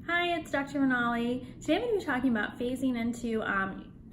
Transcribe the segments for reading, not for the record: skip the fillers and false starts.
Hi, it's Dr. Monali. Today I'm going to be talking about phasing into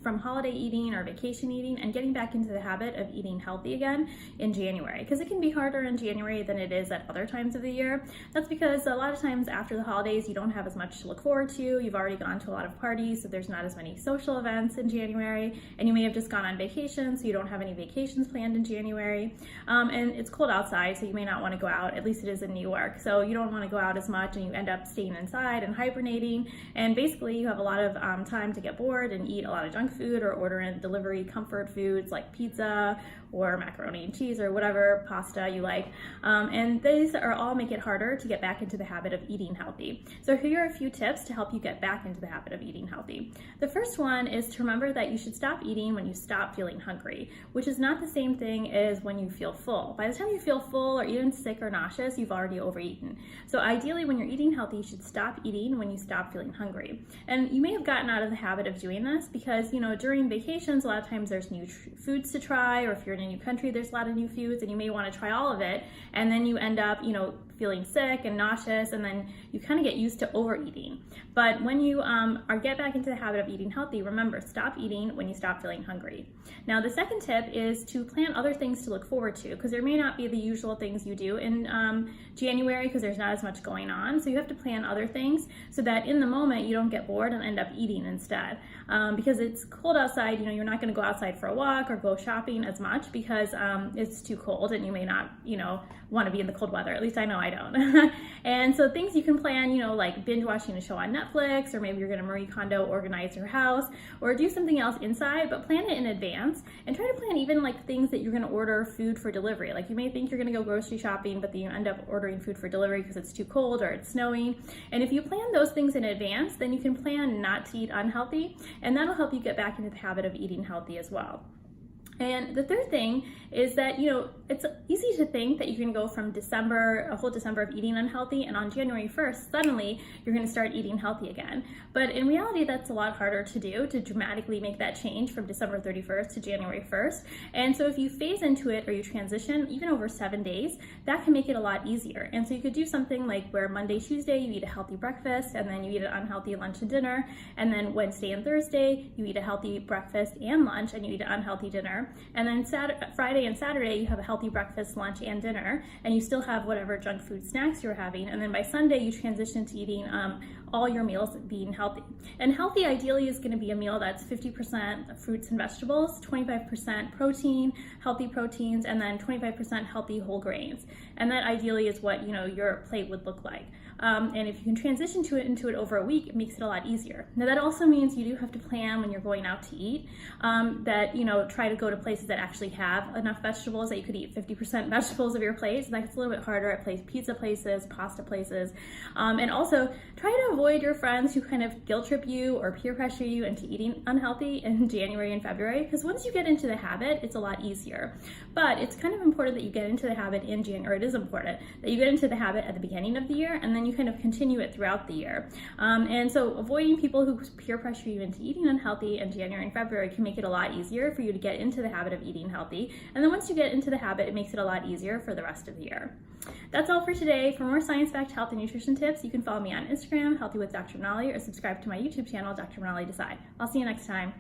from holiday eating or vacation eating and getting back into the habit of eating healthy again in January, because it can be harder in January than it is at other times of the year. That's because a lot of times after the holidays you don't have as much to look forward to. You've already gone to a lot of parties, so there's not as many social events in January, and you may have just gone on vacation, so you don't have any vacations planned in January. And it's cold outside, so you may not want to go out. At least it is in New York, so you don't want to go out as much, and you end up staying inside and hibernating, and basically you have a lot of time to get bored and eat a lot of junk food or order in delivery comfort foods like pizza or macaroni and cheese or whatever pasta you like. And these are all make it harder to get back into the habit of eating healthy. So here are a few tips to help you get back into the habit of eating healthy. The first one is to remember that you should stop eating when you stop feeling hungry, which is not the same thing as when you feel full. By the time you feel full or even sick or nauseous, you've already overeaten. So ideally, when you're eating healthy, you should stop eating when you stop feeling hungry. And you may have gotten out of the habit of doing this because, during vacations, a lot of times there's new foods to try, or if you're in a new country, there's a lot of new foods and you may want to try all of it, and then you end up, feeling sick and nauseous, and then you kind of get used to overeating. But when you get back into the habit of eating healthy, remember, stop eating when you stop feeling hungry. Now, the second tip is to plan other things to look forward to, because there may not be the usual things you do in January because there's not as much going on. So you have to plan other things so that in the moment you don't get bored and end up eating instead. Because it's cold outside, you're not going to go outside for a walk or go shopping as much because it's too cold and you may not, want to be in the cold weather. At least I know I don't. And so things you can plan, like binge watching a show on Netflix, or maybe you're going to Marie Kondo organize your house, or do something else inside, but plan it in advance and try to plan even like things that you're going to order food for delivery. Like you may think you're going to go grocery shopping, but then you end up ordering food for delivery because it's too cold or it's snowing. And if you plan those things in advance, then you can plan not to eat unhealthy, and that'll help you get back into the habit of eating healthy as well. And the third thing is that, it's easy to think that you can go from a whole December of eating unhealthy, and on January 1st, suddenly you're going to start eating healthy again. But in reality, that's a lot harder to do, to dramatically make that change from December 31st to January 1st. And so if you phase into it or you transition, even over 7 days, that can make it a lot easier. And so you could do something like where Monday, Tuesday, you eat a healthy breakfast, and then you eat an unhealthy lunch and dinner. And then Wednesday and Thursday, you eat a healthy breakfast and lunch, and you eat an unhealthy dinner. And then Friday and Saturday, you have a healthy breakfast, lunch, and dinner, and you still have whatever junk food snacks you're having. And then by Sunday, you transition to eating all your meals being healthy. And healthy ideally is going to be a meal that's 50% fruits and vegetables, 25% protein, healthy proteins, and then 25% healthy whole grains. And that ideally is what your plate would look like. And if you can transition into it over a week, it makes it a lot easier. Now that also means you do have to plan when you're going out to eat, that try to go to places that actually have enough vegetables, that you could eat 50% vegetables of your plate. So that's a little bit harder at pizza places, pasta places. And also try to avoid your friends who kind of guilt trip you or peer pressure you into eating unhealthy in January and February, because once you get into the habit, it's a lot easier. But it's kind of important that you get into the habit in January, or it is important that you get into the habit at the beginning of the year, and then you kind of continue it throughout the year. And so avoiding people who peer pressure you into eating unhealthy in January and February can make it a lot easier for you to get into the habit of eating healthy. And then once you get into the habit, it makes it a lot easier for the rest of the year. That's all for today. For more science-backed health and nutrition tips, you can follow me on Instagram, Healthy with Dr. Monali, or subscribe to my YouTube channel, Dr. Monali Desai. I'll see you next time.